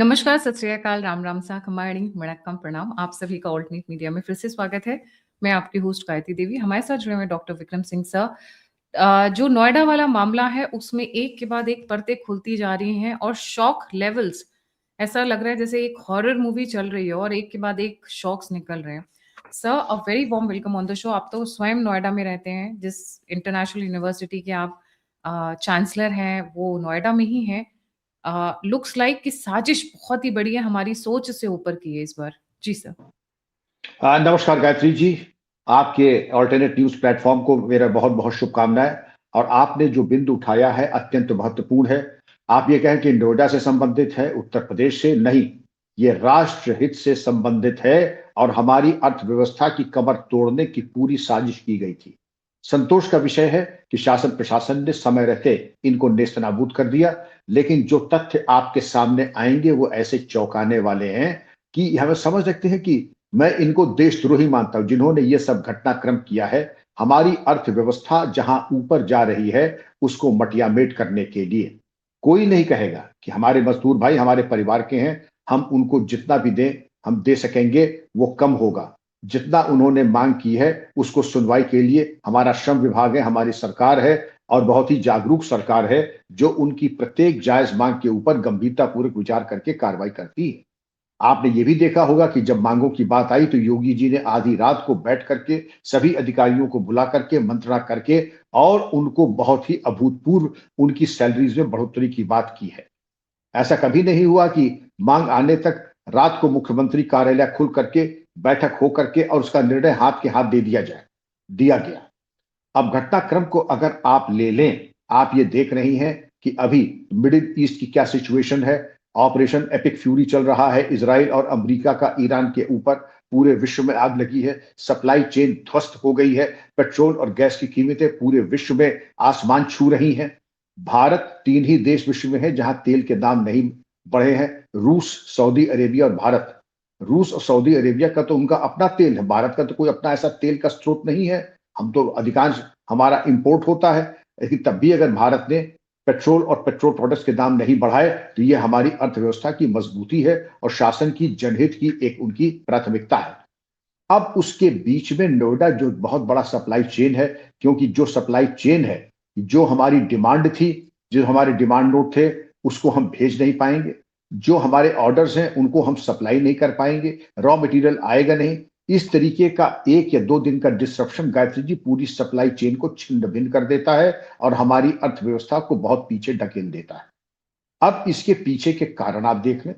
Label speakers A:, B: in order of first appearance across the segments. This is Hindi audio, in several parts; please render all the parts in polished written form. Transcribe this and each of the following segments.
A: नमस्कार, सत श्री अकाल, राम राम सा खमाड़ी, वणक्कम प्रणाम। आप सभी का ऑल्टरनेट मीडिया में फिर से स्वागत है। मैं आपकी होस्ट गायत्री देवी। हमारे साथ जुड़े हुए डॉक्टर विक्रम सिंह सर। जो नोएडा वाला मामला है उसमें एक के बाद एक परतें खुलती जा रही हैं और शॉक लेवल्स, ऐसा लग रहा है जैसे एक हॉरर मूवी चल रही है और एक के बाद एक शॉक्स निकल रहे हैं। Sir, a very warm welcome on the show. आप तो स्वयं नोएडा में रहते हैं, जिस इंटरनेशनल यूनिवर्सिटी के आप चांसलर हैं वो नोएडा में ही हैं। लुक्स लाइक कि साजिश बहुत ही बड़ी है, हमारी सोच से ऊपर की है इस बार। जी सर।
B: नमस्कार गायत्री जी। आपके ऑल्टरनेट न्यूज प्लेटफॉर्म को मेरा बहुत बहुत शुभकामनाएं। और आपने जो बिंदु उठाया है अत्यंत महत्वपूर्ण है। आप ये कहें कि नोएडा से संबंधित है, उत्तर प्रदेश से नहीं, ये राष्ट्र हित से संबंधित है और हमारी अर्थव्यवस्था की कमर तोड़ने की पूरी साजिश की गई थी। संतोष का विषय है कि शासन प्रशासन ने समय रहते इनको नेस्तनाबूद कर दिया, लेकिन जो तथ्य आपके सामने आएंगे वो ऐसे चौंकाने वाले हैं कि हमें समझ रखते हैं कि मैं इनको देशद्रोही मानता हूं जिन्होंने ये सब घटनाक्रम किया है। हमारी अर्थव्यवस्था जहां ऊपर जा रही है उसको मटियामेट करने के लिए कोई नहीं कहेगा कि हमारे मजदूर भाई हमारे परिवार के हैं, हम उनको जितना भी दें हम दे सकेंगे, वो कम होगा। जितना उन्होंने मांग की है उसको सुनवाई के लिए हमारा श्रम विभाग है, हमारी सरकार है और बहुत ही जागरूक सरकार है जो उनकी प्रत्येक जायज मांग के ऊपर गंभीरतापूर्वक विचार करके कार्रवाई करती है। आपने ये भी देखा होगा कि जब मांगों की बात आई तो योगी जी ने आधी रात को बैठ करके सभी अधिकारियों को बुला करके मंत्रणा करके और उनको बहुत ही अभूतपूर्व उनकी सैलरीज में बढ़ोतरी की बात की है। ऐसा कभी नहीं हुआ कि मांग आने तक रात को मुख्यमंत्री कार्यालय खुल करके बैठक हो करके और उसका निर्णय हाथ के हाथ दे दिया जाए, दिया गया। अब घटनाक्रम को अगर आप ले लें, आप ये देख रही हैं कि अभी मिडिल ईस्ट की क्या सिचुएशन है। ऑपरेशन एपिक फ्यूरी चल रहा है, इजराइल और अमेरिका का ईरान के ऊपर। पूरे विश्व में आग लगी है, सप्लाई चेन ध्वस्त हो गई है, पेट्रोल और गैस की कीमतें पूरे विश्व में आसमान छू रही हैं। भारत, तीन ही देश विश्व में है जहां तेल के दाम नहीं बढ़े हैं, रूस, सऊदी अरेबिया और भारत। रूस और सऊदी अरेबिया का तो उनका अपना तेल है, भारत का तो कोई अपना ऐसा तेल का स्रोत नहीं है। हम तो अधिकांश हमारा इंपोर्ट होता है, लेकिन तब भी अगर भारत ने पेट्रोल और पेट्रोल प्रोडक्ट्स के दाम नहीं बढ़ाए तो ये हमारी अर्थव्यवस्था की मजबूती है और शासन की जनहित की एक उनकी प्राथमिकता है। अब उसके बीच में नोएडा जो बहुत बड़ा सप्लाई चेन है, क्योंकि जो सप्लाई चेन है, जो हमारी डिमांड थी, जो हमारे डिमांड नोट थे उसको हम भेज नहीं पाएंगे, जो हमारे ऑर्डर्स हैं उनको हम सप्लाई नहीं कर पाएंगे, रॉ मटेरियल आएगा नहीं। इस तरीके का 1 या 2 दिन का डिस्रप्शन गायत्री जी पूरी सप्लाई चेन को छिन्न भिन्न कर देता है और हमारी अर्थव्यवस्था को बहुत पीछे ढकेल देता है। अब इसके पीछे के कारण आप देख लें।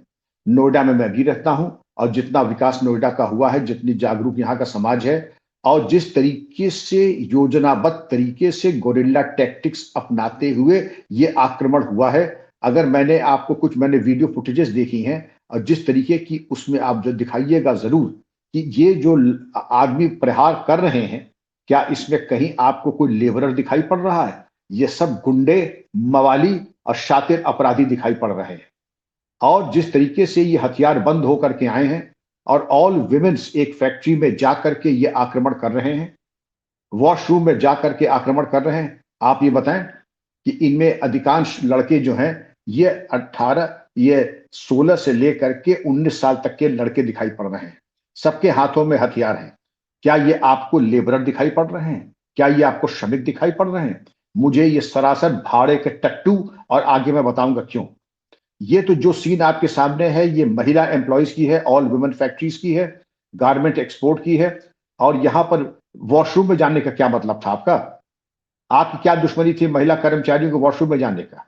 B: नोएडा में मैं भी रहता हूं और जितना विकास नोएडा का हुआ है, जितनी जागरूक यहाँ का समाज है और जिस तरीके से योजनाबद्ध तरीके से गोरिल्ला टैक्टिक्स अपनाते हुए ये आक्रमण हुआ है। अगर मैंने वीडियो फुटेजेस देखी हैं और जिस तरीके की उसमें आप जो दिखाइएगा जरूर कि ये जो आदमी प्रहार कर रहे हैं, क्या इसमें कहीं आपको कोई लेबरर दिखाई पड़ रहा है? ये सब गुंडे, मवाली और शातिर अपराधी दिखाई पड़ रहे हैं। और जिस तरीके से ये हथियार बंद होकर के आए हैं और ऑल विमेन्स एक फैक्ट्री में जाकर के ये आक्रमण कर रहे हैं, वॉशरूम में जाकर के आक्रमण कर रहे हैं। आप ये बताएं कि इनमें अधिकांश लड़के जो हैं ये 16 से लेकर के 19 साल तक के लड़के दिखाई पड़ रहे हैं। सबके हाथों में हथियार हैं। क्या ये आपको लेबरर दिखाई पड़ रहे हैं? क्या ये आपको श्रमिक दिखाई पड़ रहे हैं? मुझे ये सरासर भाड़े के टट्टू, और आगे मैं बताऊंगा क्यों। ये तो जो सीन आपके सामने है ये महिला एम्प्लॉयज की है, ऑल वुमेन फैक्ट्रीज की है, गारमेंट एक्सपोर्ट की है। और यहां पर वॉशरूम में जाने का क्या मतलब था आपका? आपकी क्या दुश्मनी थी महिला कर्मचारियों को वॉशरूम में जाने का?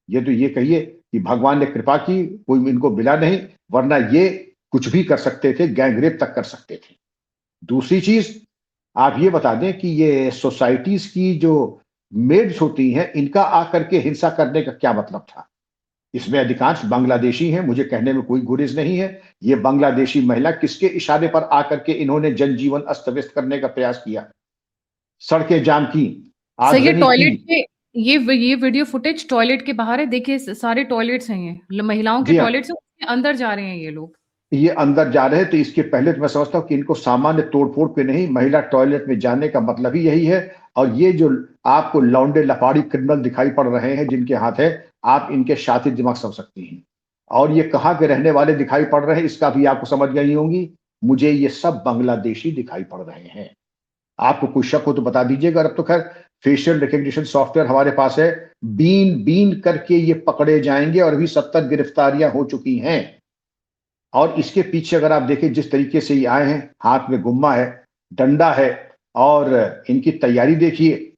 B: ये तो ये कहिए कि भगवान ने कृपा की, कोई इनको मिला नहीं, वरना ये कुछ भी कर सकते थे, गैंगरेप तक कर सकते थे। दूसरी चीज, आप ये बता दें कि ये सोसाइटीज की जो मेड्स होती हैं इनका आकर के हिंसा करने का क्या मतलब था? इसमें अधिकांश बांग्लादेशी हैं, मुझे कहने में कोई गुरेज नहीं है। ये बांग्लादेशी महिला किसके इशारे पर आकर के इन्होंने जनजीवन अस्त व्यस्त करने का प्रयास किया, सड़कें जाम की,
A: सर, ये
B: आगजनी की?
A: टॉयलेट के ये वीडियो फुटेज टॉयलेट के बाहर है। देखिए, सारे टॉयलेट्स हैं, ये महिलाओं के
B: जी हाँ,
A: टॉयलेट्स हैं, उसके अंदर जा रहे हैं ये लोग।
B: ये अंदर जा रहे हैं। तो इसके पहले तो मैं समझता हूँ कि इनको सामान्य तोड़फोड़ पे नहीं, महिला टॉयलेट में जाने का मतलब ही यही है। और ये जो आपको लौंडे लफाड़ी क्रिमिनल दिखाई पड़ रहे हैं जिनके हाथ है, आप इनके शातिर दिमाग समझ सकती हैं। और ये कहाँ के रहने वाले दिखाई पड़ रहे हैं इसका भी आपको समझ गई होंगी। मुझे ये सब बांग्लादेशी दिखाई पड़ रहे हैं। आपको कोई शक हो तो बता दीजिएगा। अब तो खैर फेशियल रिकग्निशन सॉफ्टवेयर हमारे पास है, बीन बीन करके ये पकड़े जाएंगे और अभी 70 गिरफ्तारियां हो चुकी हैं। और इसके पीछे अगर आप देखें जिस तरीके से ये आए हैं, हाथ में गुम्मा है, डंडा है, और इनकी तैयारी देखिए,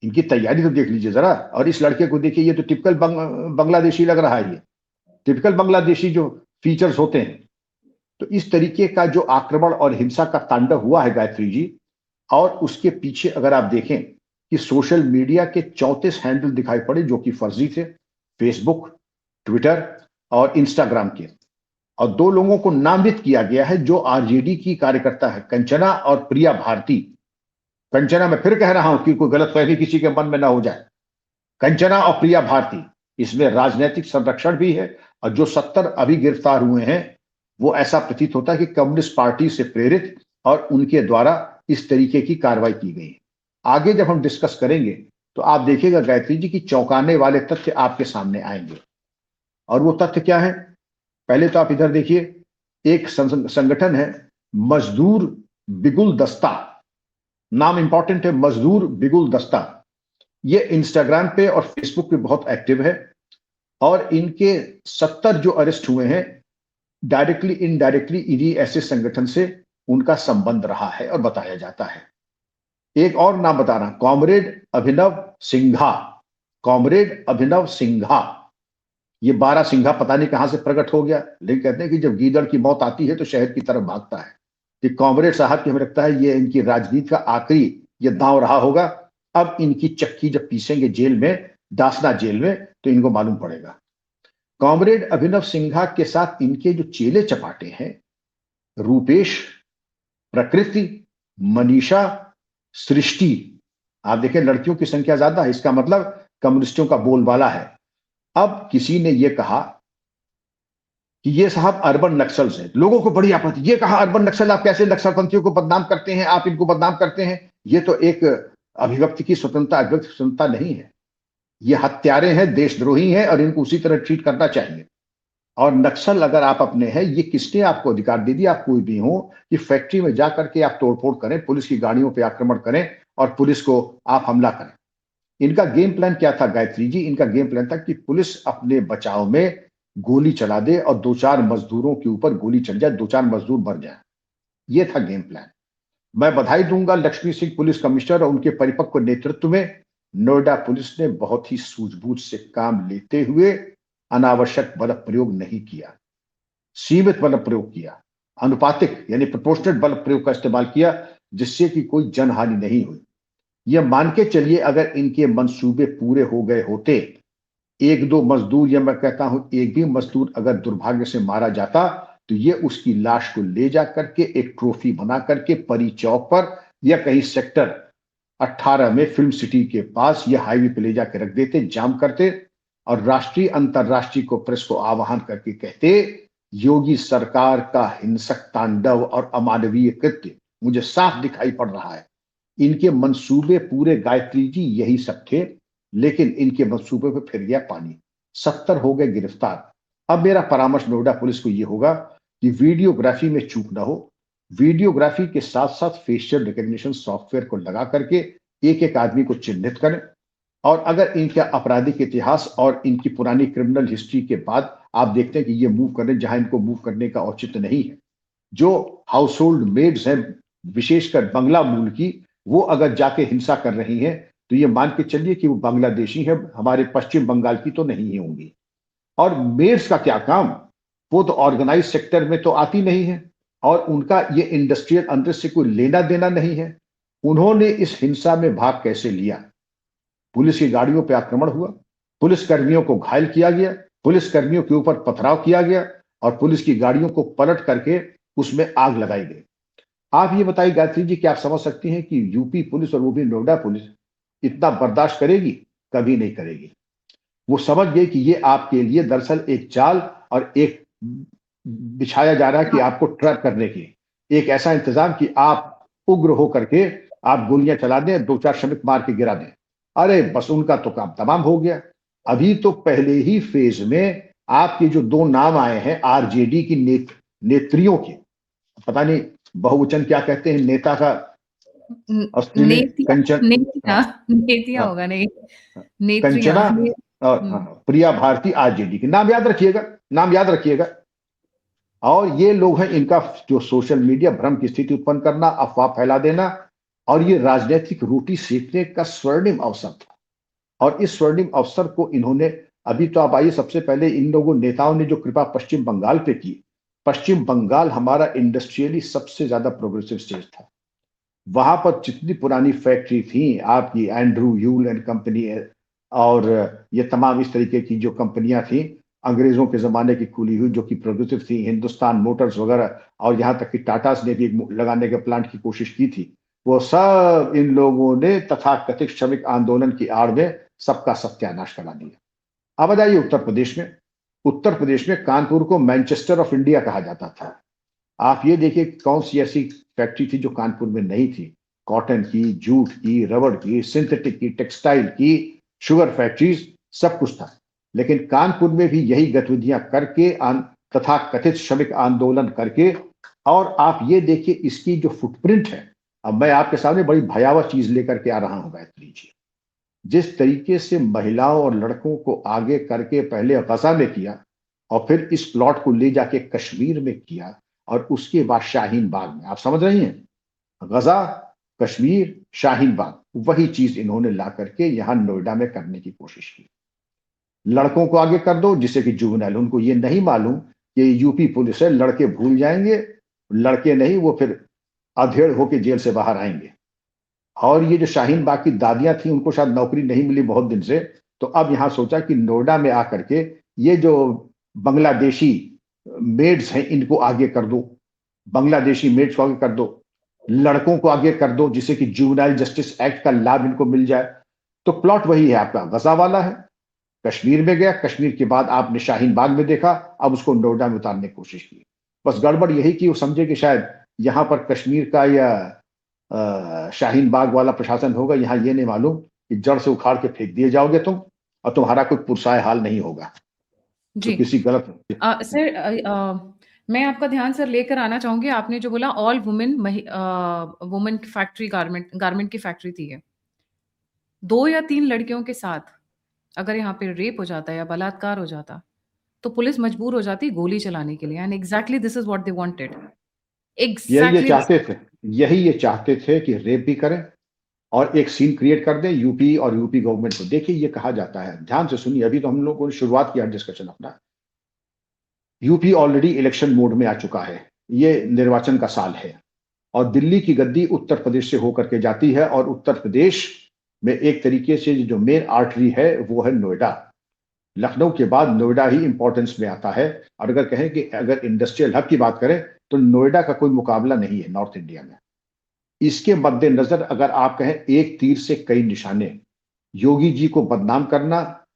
B: इनकी तैयारी तो देख लीजिए जरा। और इस लड़के को देखिए, ये तो टिपिकल बांग्लादेशी लग रहा है, ये टिपिकल बांग्लादेशी जो फीचर्स होते हैं। तो इस तरीके का जो आक्रमण और हिंसा का तांडव हुआ है गायत्री जी, और उसके पीछे अगर आप देखें कि सोशल मीडिया के 34 हैंडल दिखाई पड़े जो कि फर्जी थे, फेसबुक, ट्विटर और इंस्टाग्राम के। और दो लोगों को नामित किया गया है जो आरजेडी की कार्यकर्ता है, कंचना और प्रिया भारती। कंचना, मैं फिर कह रहा हूं कि कोई गलतफहमी किसी के मन में ना हो जाए, कंचना और प्रिया भारती, इसमें राजनीतिक संरक्षण भी है। और जो 70 अभी गिरफ्तार हुए हैं वो ऐसा प्रतीत होता है कि कम्युनिस्ट पार्टी से प्रेरित और उनके द्वारा इस तरीके की कार्रवाई की गई है। आगे जब हम डिस्कस करेंगे तो आप देखिएगा गायत्री जी की चौंकाने वाले तथ्य आपके सामने आएंगे। और वो तथ्य क्या है? पहले तो आप इधर देखिए, एक संगठन है मजदूर बिगुल दस्ता, नाम इंपॉर्टेंट है, मजदूर बिगुल दस्ता। ये इंस्टाग्राम पे और फेसबुक पे बहुत एक्टिव है और इनके 70 जो अरेस्ट हुए हैं, डायरेक्टली इनडायरेक्टली इन्हीं ऐसे संगठन से उनका संबंध रहा है और बताया जाता है। एक और नाम बता रहा, कॉमरेड अभिनव सिंघा। कॉमरेड अभिनव सिंघा, ये 12 सिंघा पता नहीं कहां से प्रकट हो गया, लेकिन कहते हैं कि जब गीदड़ की मौत आती है तो शहर की तरफ भागता है। कि कॉमरेड साहब की हमें लगता है ये इनकी राजनीति का आखिरी ये दांव रहा होगा। अब इनकी चक्की जब पीसेंगे जेल में, दासना जेल में, तो इनको मालूम पड़ेगा। कॉमरेड अभिनव सिंघा के साथ इनके जो चेले चपाटे हैं, रूपेश, प्रकृति, मनीषा, सृष्टि, आप देखें लड़कियों की संख्या ज्यादा है, इसका मतलब कम्युनिस्टों का बोलबाला है। अब किसी ने यह कहा कि ये साहब अर्बन नक्सल्स हैं, लोगों को बड़ी आपत्ति, ये कहा अर्बन नक्सल, आप कैसे नक्सलपंथियों को बदनाम करते हैं, आप इनको बदनाम करते हैं, ये तो एक अभिव्यक्ति की स्वतंत्रता, अभिव्यक्ति स्वतंत्रता नहीं है, ये हत्यारे हैं, देशद्रोही हैं और इनको उसी तरह ट्रीट करना चाहिए। और नक्सल अगर आप अपने हैं, ये किसने आपको अधिकार दे दिया, आप कोई भी हो, कि फैक्ट्री में जाकर के आप तोड़फोड़ करें, पुलिस की गाड़ियों पर आक्रमण करें और पुलिस को आप हमला करें। इनका गेम प्लान क्या था गायत्री जी? इनका गेम प्लान था कि पुलिस अपने बचाव में गोली चला दे और 2-4 मजदूरों के ऊपर गोली चल जाए, 2-4 मजदूर मर जाए। ये था गेम प्लान। मैं बधाई दूंगा लक्ष्मी सिंह पुलिस कमिश्नर और उनके परिपक्व नेतृत्व में नोएडा पुलिस ने बहुत ही सूझबूझ से काम लेते हुए अनावश्यक बल प्रयोग नहीं किया, सीमित बल प्रयोग किया, अनुपातिक यानी प्रोपोर्शनल बल प्रयोग का इस्तेमाल किया, जिससे कि कोई जनहानि नहीं हुई। यह मान के चलिए अगर इनके मंसूबे पूरे हो गए होते, एक दो मजदूर, या मैं कहता हूं एक भी मजदूर अगर दुर्भाग्य से मारा जाता तो ये उसकी लाश को ले जा करके एक ट्रॉफी बना करके परी चौक पर या कहीं सेक्टर 18 में फिल्म सिटी के पास या हाईवे पे ले जाकर रख देते, जाम करते और राष्ट्रीय अंतरराष्ट्रीय को प्रेस को आह्वान करके कहते, योगी सरकार का हिंसक तांडव और अमानवीय कृत्य मुझे साफ दिखाई पड़ रहा है। इनके मंसूबे पूरे गायत्री जी यही सब थे, लेकिन इनके मंसूबे पे फिर गया पानी। 70 हो गए गिरफ्तार। अब मेरा परामर्श नोएडा पुलिस को यह होगा कि वीडियोग्राफी में चूक ना हो, वीडियोग्राफी के साथ साथ फेशियल रिकग्निशन सॉफ्टवेयर को लगा करके एक एक आदमी को चिन्हित करें। और अगर इनका आपराधिक इतिहास और इनकी पुरानी क्रिमिनल हिस्ट्री के बाद आप देखते हैं कि ये मूव कर रहे हैं जहां इनको मूव करने का औचित्य नहीं है, जो हाउस होल्ड मेड्स हैं विशेषकर बंगला मूल की, वो अगर जाके हिंसा कर रही हैं तो ये मान के चलिए कि वो बांग्लादेशी है, हमारे पश्चिम बंगाल की तो नहीं ही होंगी। और मेड्स का क्या काम, वो तो ऑर्गेनाइज सेक्टर में तो आती नहीं है और उनका ये इंडस्ट्रियल अनरेस्ट से कोई लेना देना नहीं है। उन्होंने इस हिंसा में भाग कैसे लिया? पुलिस की गाड़ियों पर आक्रमण हुआ, पुलिस कर्मियों को घायल किया गया, पुलिस कर्मियों के ऊपर पथराव किया गया और पुलिस की गाड़ियों को पलट करके उसमें आग लगाई गई। आप ये बताइए गायत्री जी, क्या आप समझ सकती हैं कि यूपी पुलिस और वो भी नोएडा पुलिस इतना बर्दाश्त करेगी? कभी नहीं करेगी। वो समझ गई कि ये आपके लिए दरअसल एक चाल और एक बिछाया जा रहा है कि आपको ट्रैप करने की, एक ऐसा इंतजाम कि आप उग्र होकर के आप गोलियां चला दें, 2-4 श्रमिक मार के गिरा दें। अरे बस उनका तो काम तमाम हो गया। अभी तो पहले ही फेज में आपके जो दो नाम आए हैं आरजेडी की नेत्रियों के, पता नहीं बहुवचन क्या कहते हैं नेता का, स्त्रीलिंग
A: नेतिया
B: कंचन,
A: नेतिया
B: हाँ,
A: नेतिया
B: हाँ,
A: होगा, नहीं
B: हाँ,
A: नेत्रियां।
B: कंचना और हाँ, प्रिया भारती आरजेडी के नाम याद रखिएगा, नाम याद रखिएगा। और ये लोग हैं, इनका जो सोशल मीडिया भ्रम की स्थिति उत्पन्न करना, अफवाह फैला देना, और ये राजनीतिक रोटी सेकने का स्वर्णिम अवसर था। और इस स्वर्णिम अवसर को इन्होंने, अभी तो आप आइए, सबसे पहले इन लोगों नेताओं ने जो कृपा पश्चिम बंगाल पे की, पश्चिम बंगाल हमारा इंडस्ट्रियली सबसे ज्यादा प्रोग्रेसिव स्टेट था। वहां पर जितनी पुरानी फैक्ट्री थी आपकी एंड्रू यूल एंड कंपनी, और ये तमाम इस तरीके की जो कंपनियां थी अंग्रेजों के जमाने की खुली हुई, जो कि प्रोग्रेसिव थी, हिंदुस्तान मोटर्स वगैरह, और यहाँ तक कि टाटास ने भी लगाने के प्लांट की कोशिश की थी, वो सब इन लोगों ने तथाकथित श्रमिक आंदोलन की आड़ में सबका सत्यानाश करा दिया। अब आ जाइए उत्तर प्रदेश में। उत्तर प्रदेश में कानपुर को मैनचेस्टर ऑफ इंडिया कहा जाता था। आप ये देखिए कौन सी ऐसी फैक्ट्री थी जो कानपुर में नहीं थी। कॉटन की, जूट की, रबड़ की, सिंथेटिक की, टेक्सटाइल की, शुगर फैक्ट्रीज, सब कुछ था। लेकिन कानपुर में भी यही गतिविधियां करके तथा कथित श्रमिक आंदोलन करके, और आप ये देखिए इसकी जो फुटप्रिंट है। अब मैं आपके सामने बड़ी भयावह चीज लेकर के आ रहा हूं गायत्री जी। जिस तरीके से महिलाओं और लड़कों को आगे करके पहले गजा में किया, और फिर इस प्लॉट को ले जाके कश्मीर में किया, और उसके बाद शाहीन बाग में, आप समझ रही हैं, गजा, कश्मीर, शाहीन बाग, वही चीज इन्होंने ला करके यहां नोएडा में करने की कोशिश की। लड़कों को आगे कर दो जिससे कि जुवेनाइल, उनको ये नहीं मालूम कि यूपी पुलिस है, लड़के भूल जाएंगे, लड़के नहीं वो फिर अधेड़ होके जेल से बाहर आएंगे। और ये जो शाहीन बाग की दादियां थी उनको शायद नौकरी नहीं मिली बहुत दिन से, तो अब यहां सोचा कि नोएडा में आकर के ये जो बांग्लादेशी मेड्स हैं इनको आगे कर दो, बांग्लादेशी मेड्स को आगे कर दो, लड़कों को आगे कर दो जिससे कि जुवेनाइल जस्टिस एक्ट का लाभ इनको मिल जाए। तो प्लॉट वही है आपका, गजा वाला है। कश्मीर में गया, कश्मीर के बाद आपने शाहीन बाग में देखा, अब उसको नोएडा में उतारने की कोशिश की। बस गड़बड़ यही कि वो समझे कि शायद यहां पर कश्मीर का या शाहीन बाग वाला प्रशासन होगा, यहाँ ये नहीं मालूम कि जड़ से उखाड़ के फेंक दिए जाओगे तुम, और तुम्हारा कोई पुरसाए हाल नहीं होगा। तो
A: जी।
B: किसी गलत
A: सर, मैं आपका ध्यान सर लेकर आना चाहूंगी, आपने जो बोला ऑल वुमेन वुमेन की फैक्ट्री, गारमेंट की फैक्ट्री थी ये। 2 या 3 लड़कियों के साथ अगर यहाँ पे रेप हो जाता या बलात्कार हो जाता, तो पुलिस मजबूर हो जाती गोली चलाने के लिए, and exactly this is what they wanted.
B: यही ये
A: एग्जैक्टली
B: चाहते थे, यही ये चाहते थे कि रेप भी करें और एक सीन क्रिएट कर दें यूपी और यूपी गवर्नमेंट को। देखिए ये कहा जाता है, ध्यान से सुनिए, अभी तो हम लोगों ने शुरुआत किया डिस्कशन अपना। यूपी ऑलरेडी इलेक्शन मोड में आ चुका है, ये निर्वाचन का साल है, और दिल्ली की गद्दी उत्तर प्रदेश से होकर के जाती है, और उत्तर प्रदेश में एक तरीके से जो मेन आर्टरी है वो है नोएडा। लखनऊ के बाद नोएडा ही इंपॉर्टेंस में आता है। और अगर कहें कि अगर इंडस्ट्रियल हब की बात करें तो नोएडा का कोई मुकाबला नहीं है नॉर्थ इंडिया में। इसके मद्देनजर अगर आप कहें एक तीर से कई निशाने, योगी जी को बदनाम करना,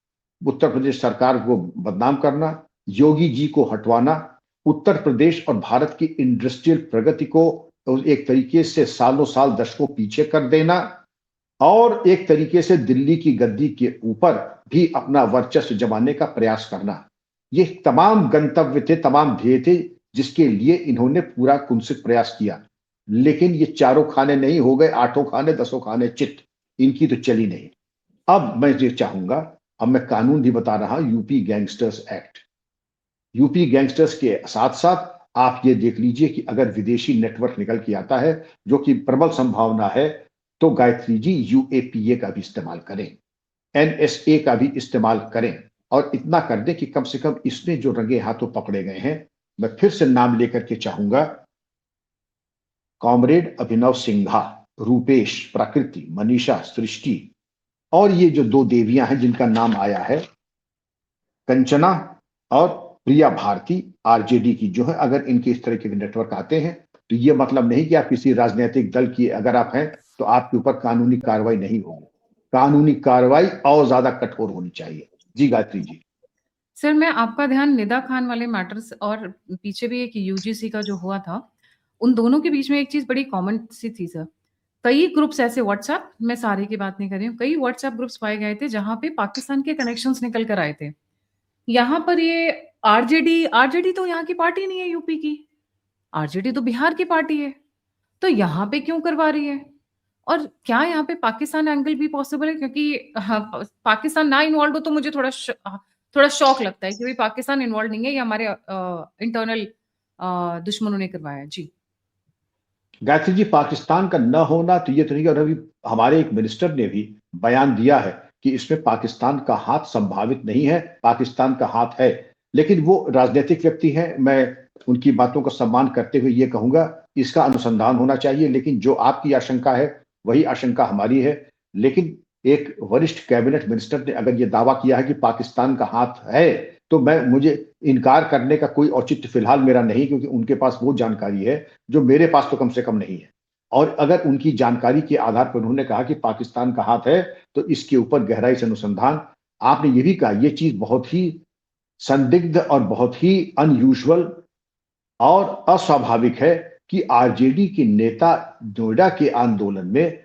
B: उत्तर प्रदेश सरकार को बदनाम करना, योगी जी को हटवाना, उत्तर प्रदेश और भारत की इंडस्ट्रियल प्रगति को एक तरीके से सालों साल दशकों पीछे कर देना, और एक तरीके से दिल्ली की गद्दी के ऊपर भी अपना वर्चस्व जमाने का प्रयास करना। ये तमाम गंतव्य थे, तमाम ध्येय थे जिसके लिए इन्होंने पूरा कुंसित प्रयास किया। लेकिन ये चारों खाने नहीं हो गए, आठों खाने, दसों खाने चित, इनकी तो चली नहीं। अब मैं ये चाहूंगा, अब मैं कानून भी बता रहा, UP gangsters act. UP gangsters के साथ साथ आप ये देख लीजिए कि अगर विदेशी नेटवर्क निकल के आता है, जो कि प्रबल संभावना है, तो गायत्री जी यूएपीए का भी इस्तेमाल करें, एनएसए का भी इस्तेमाल करें, और इतना कर दें कि कम से कम इसमें जो रंगे हाथों पकड़े गए हैं, मैं फिर से नाम लेकर के चाहूंगा, कॉमरेड अभिनव सिंघा, रूपेश, प्रकृति, मनीषा, सृष्टि, और ये जो दो देवियां हैं जिनका नाम आया है, कंचना और प्रिया भारती आरजेडी की जो है, अगर इनके इस तरह के नेटवर्क आते हैं तो ये मतलब नहीं कि आप किसी राजनीतिक दल की अगर आप हैं तो आपके ऊपर कानूनी कार्रवाई नहीं होगी। कानूनी कार्रवाई और ज्यादा कठोर होनी चाहिए। जी गायत्री जी।
A: सर, मैं आपका ध्यान निदा खान वाले मैटर्स और पीछे भी एक यूजीसी का जो हुआ था, उन दोनों के बीच में एक चीज़ बड़ी कॉमन सी थी सर। कई ग्रुप्स ऐसे व्हाट्सएप, मैं सारे की बात नहीं कर रही हूँ, कई व्हाट्सएप ग्रुप्स पाए गए थे जहाँ पे पाकिस्तान के कनेक्शंस निकल कर आए थे। यहाँ पर ये आरजेडी आरजेडी तो यहाँ की पार्टी नहीं है यूपी की, आरजेडी तो बिहार की पार्टी है। तो यहाँ पे क्यों करवा रही है? और क्या यहाँ पे पाकिस्तान एंगल भी पॉसिबल है? क्योंकि हाँ, पाकिस्तान ना इन्वॉल्व हो तो मुझे थोड़ा शॉक लगता है कि भाई पाकिस्तान इन्वॉल्व नहीं है, ये हमारे इंटरनल दुश्मनों ने करवाया है। जी।
B: गायत्री जी, पाकिस्तान का न होना तो ये तो नहीं, और अभी हमारे एक मिनिस्टर ने भी बयान दिया है कि इसमें पाकिस्तान का हाथ संभावित नहीं है, पाकिस्तान का हाथ है। लेकिन वो राजनीतिक व्यक्ति हैं, मैं उनकी बातों का सम्मान करते हुए ये कहूंगा, इसका अनुसंधान होना चाहिए। लेकिन जो आपकी आशंका है वही आशंका हमारी है। लेकिन एक वरिष्ठ कैबिनेट मिनिस्टर ने अगर ये दावा किया है कि पाकिस्तान का हाथ है, तो मुझे इनकार करने का कोई औचित्य फिलहाल मेरा नहीं, क्योंकि उनके पास वो जानकारी है जो मेरे पास तो कम से कम नहीं है। और अगर उनकी जानकारी के आधार पर उन्होंने कहा कि पाकिस्तान का हाथ है, तो इसके ऊपर गहराई से अनुसंधान। आपने ये भी कहा, ये चीज बहुत ही संदिग्ध और बहुत ही अनयूजुअल और अस्वाभाविक है कि आरजेडी के नेता नोएडा के आंदोलन में,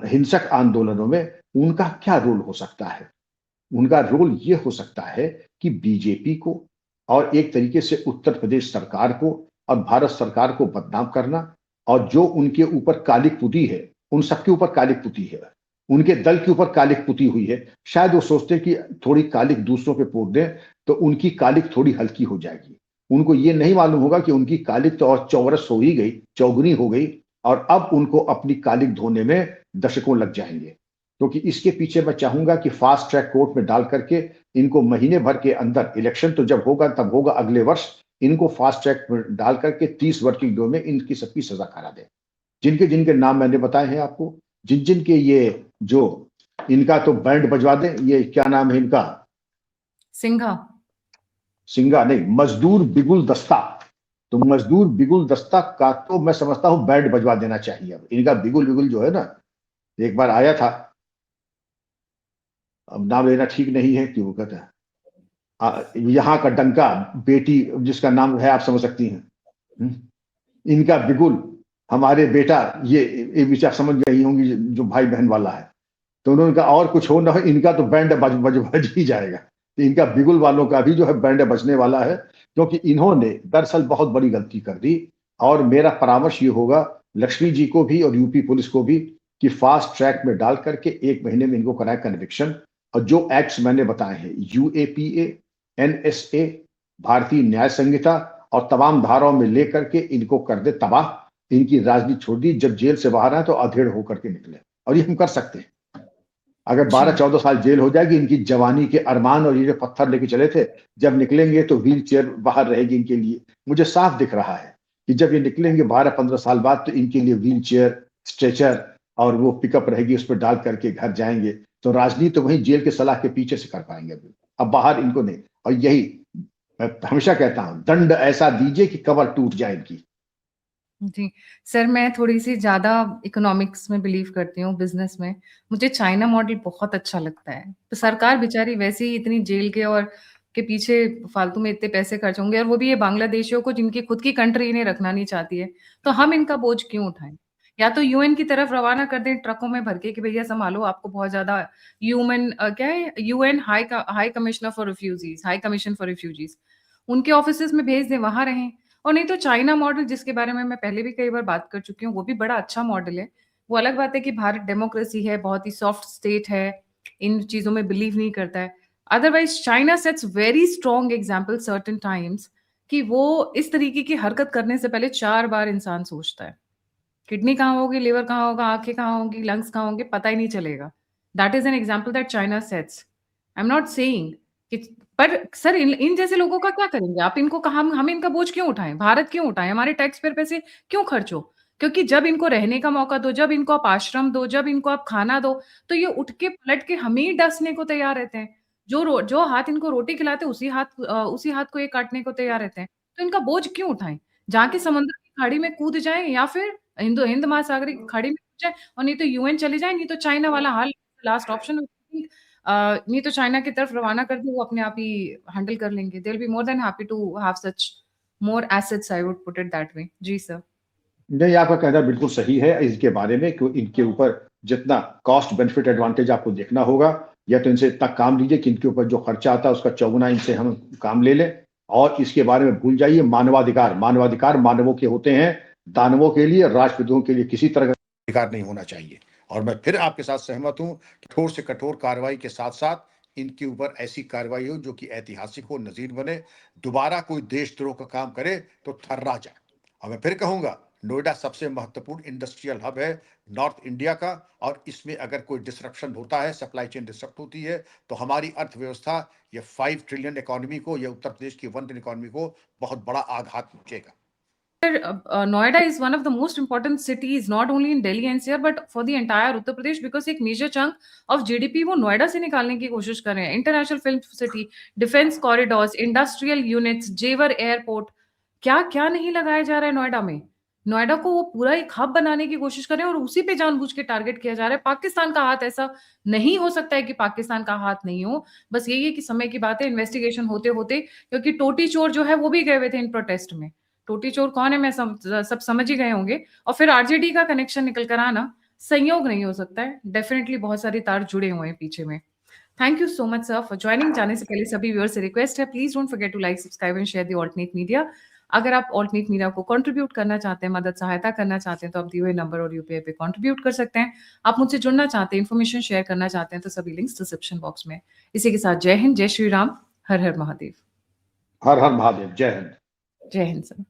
B: हिंसक आंदोलनों में उनका क्या रोल हो सकता है। उनका रोल ये हो सकता है कि बीजेपी को और एक तरीके से उत्तर प्रदेश सरकार को और भारत सरकार को बदनाम करना, और जो उनके ऊपर कालिक पुती है, उन सबके ऊपर कालिक पुती है, उनके दल के ऊपर कालिक पुती हुई है। शायद वो सोचते कि थोड़ी कालिक दूसरों पे पोत दें तो उनकी कालिक थोड़ी हल्की हो जाएगी। उनको ये नहीं मालूम होगा कि उनकी कालिक तो और चौरस हो ही गई, चौगुनी हो गई, और अब उनको अपनी कालिक धोने में दशकों लग जाएंगे। क्योंकि इसके पीछे मैं चाहूंगा कि फास्ट ट्रैक कोर्ट में डाल करके इनको महीने भर के अंदर, इलेक्शन तो जब होगा तब होगा अगले वर्ष, इनको फास्ट ट्रैक में डाल करके 30 वर्किंग डे में इनकी सबकी सजा करा दे। जिनके जिनके नाम मैंने बताए हैं आपको, जिन जिन के ये जो इनका तो बैंड बजवा दें, ये क्या नाम है इनका,
A: सिंघा।
B: सिंगा नहीं, मजदूर बिगुल दस्ता। तो मजदूर बिगुल दस्ता का तो मैं समझता हूं बैंड बजवा देना चाहिए। अब इनका बिगुल बिगुल जो है ना, एक बार आया था, अब नाम लेना ठीक नहीं है कि वो कहता है यहाँ का डंका बेटी, जिसका नाम है आप समझ सकती हैं। इनका बिगुल हमारे बेटा, ये विचार समझ गई होंगी जो भाई बहन वाला है। तो उन्होंने कहा और कुछ हो ना हो, इनका तो बैंड बज ही जाएगा। तो इनका बिगुल वालों का भी जो है बैंड बजने वाला है, क्योंकि इन्होंने दरअसल बहुत बड़ी गलती कर दी। और मेरा परामर्श ये होगा लक्ष्मी जी को भी और यूपी पुलिस को भी कि फास्ट ट्रैक में डाल करके 1 महीने में इनको कराए कन्विक्शन। और जो एक्ट्स मैंने बताए हैं, यूएपीए, एनएसए, भारतीय न्याय संहिता और तमाम धाराओं में लेकर के इनको कर दे तबाह। इनकी राजनीति छोड़ दी, जब जेल से बाहर आए तो अधेड़ होकर के निकले, और ये हम कर सकते हैं। अगर
A: जी।
B: 12-14 साल जेल हो जाएगी, इनकी जवानी के अरमान और ये जो पत्थर लेके चले थे, जब निकलेंगे तो व्हील चेयर बाहर रहेगी इनके लिए। मुझे साफ दिख रहा है कि जब ये निकलेंगे 12-15 साल बाद, तो इनके लिए व्हील चेयर, स्ट्रेचर और वो पिकअप रहेगी, उस पर डाल करके घर जाएंगे। तो राजनीति तो वहीं जेल के सलाह के पीछे से कर पाएंगे अभी, अब बाहर इनको नहीं। और यही मैं हमेशा कहता हूं, दंड ऐसा दीजिए कि कमर टूट जाए इनकी।
A: जी। सर, मैं थोड़ी-सी ज़्यादा इकोनॉमिक्स में बिलीव करती हूँ, बिज़नेस में। मुझे चाइना मॉडल बहुत अच्छा लगता है। तो सरकार बेचारी वैसे ही इतनी जेल के और के पीछे फालतू में इतने पैसे खर्च होंगे, और वो भी ये बांग्लादेशियों को जिनकी खुद की कंट्री इन्हें रखना नहीं चाहती है। तो हम इनका बोझ क्यों उठाएँ? या तो यूएन की तरफ रवाना कर दें ट्रकों में भर के कि भैया सँभालो, आपको बहुत ज़्यादा क्या है, UN high commissioner for refugees, high commission for refugees, उनके ऑफ़िसेज़ में भेज दें, वहाँ रहें। और नहीं तो चाइना मॉडल, जिसके बारे में मैं पहले भी कई बार बात कर चुकी हूँ, वो भी बड़ा अच्छा मॉडल है। वो अलग बात है कि भारत डेमोक्रेसी है, बहुत ही सॉफ्ट स्टेट है, इन चीज़ों में बिलीव नहीं करता है। Otherwise China sets very strong example certain times कि वो इस तरीके की हरकत करने से पहले 4 बार इंसान सोचता है। किडनी कहाँ होगी, लिवर कहाँ होगा, आँखें कहाँ होंगी, लंग्स कहाँ होंगे, पता ही नहीं चलेगा। That is an example that China sets. I am not saying कि, पर सर इन इन जैसे लोगों का क्या करेंगे? आप इनको कहा हम इनका बोझ क्यों उठाएँ? भारत क्यों उठाएँ? हमारे टैक्स पेयर पैसे क्यों खर्च हो? क्योंकि जब इनको रहने का मौका दो, जब इनको आप आश्रम दो, जब इनको आप खाना दो, तो ये उठ के पलट के हमें ही डसने को तैयार रहते हैं। जो हाथ इनको रोटी खिलाते हैं, उसी हाथ को ये काटने को तैयार रहते हैं। तो इनका बोझ क्यों उठाएँ? जाके समुद्र की खाड़ी में कूद जाएँ, या फिर हिंद महासागरीय खाड़ी में कूद जाएँ, और नहीं तो यूएन चले जाएँ, नहीं तो चाइना वाला हाल लास्ट ऑप्शन। नहीं तो चाइना की तरफ रवाना कर दें, वो अपने आप ही हैंडल कर लेंगे। They will be more than happy to have such more assets, I would put it that way. Ji sir.
B: नहीं, आपका कहना बिल्कुल सही है इसके बारे में कि इनके ऊपर जितना कॉस्ट बेनिफिट एडवांटेज आपको देखना होगा, या तो इनसे इतना काम लीजिए कि इनके ऊपर जो खर्चा आता है उसका चौगुना इनसे हम काम ले लें, और इसके बारे में भूल जाइए। मानवाधिकार मानवों के होते हैं, दानवों के लिए, राष्ट्रविदों के लिए किसी तरह का अधिकार नहीं होना चाहिए। और मैं फिर आपके साथ सहमत हूं, कठोर से कठोर कार्रवाई के साथ साथ इनके ऊपर ऐसी कार्रवाई हो जो कि ऐतिहासिक हो, नजीर बने। दोबारा कोई देशद्रोह का काम करे तो थर्रा जाए। और मैं फिर कहूंगा, नोएडा सबसे महत्वपूर्ण इंडस्ट्रियल हब है नॉर्थ इंडिया का, और इसमें अगर कोई डिसरप्शन होता है, सप्लाई चेन डिसरप्ट होती है, तो हमारी अर्थव्यवस्था, ये 5 ट्रिलियन इकोनॉमी को, या उत्तर प्रदेश की 1 ट्रिलियन इकोनॉमी को बहुत बड़ा आघात पहुंचेगा।
A: Noida is one of the most important cities, not only in Delhi NCR, but for the entire Uttar Pradesh, because एक major chunk of GDP वो नोएडा से निकालने की कोशिश कर रहे हैं। International film city, defence corridors, industrial units, जेवर एयरपोर्ट, क्या क्या नहीं लगाया जा रहा है नोएडा में। नोएडा को वो पूरा एक हब बनाने की कोशिश कर रहे हैं और उसी पे जानबूझ के टारगेट किया जा रहा है। पाकिस्तान का हाथ, ऐसा नहीं हो सकता है कि पाकिस्तान का हाथ नहीं हो। बस यही है कि समय की बात है, इन्वेस्टिगेशन होते होते, क्योंकि टोटी चोर जो है वो भी गए हुए थे इन प्रोटेस्ट में। टोटी चोर कौन है मैं सब समझ ही गए होंगे। और फिर आरजेडी का कनेक्शन निकल कर आना संयोग नहीं हो सकता है। डेफिनेटली बहुत सारे तार जुड़े हुए हैं पीछे में। Thank you so much sir for joining. जाने से पहले सभी व्यूअर्स से रिक्वेस्ट है, please don't forget to like, subscribe and share the alternate media. अगर आप ऑल्टरनेट मीडिया को कंट्रीब्यूट करना चाहते हैं, मदद सहायता करना चाहते हैं, तो आप दिए हुए नंबर और यूपीआई पे कंट्रीब्यूट कर सकते हैं। आप मुझसे जुड़ना चाहते हैं, इन्फॉर्मेशन शेयर करना चाहते हैं, तो सभी लिंक्स डिस्क्रिप्शन बॉक्स में। इसी के साथ जय हिंद, जय श्री राम, हर हर महादेव।
B: हर हर महादेव, जय हिंद।
A: जय हिंद सर।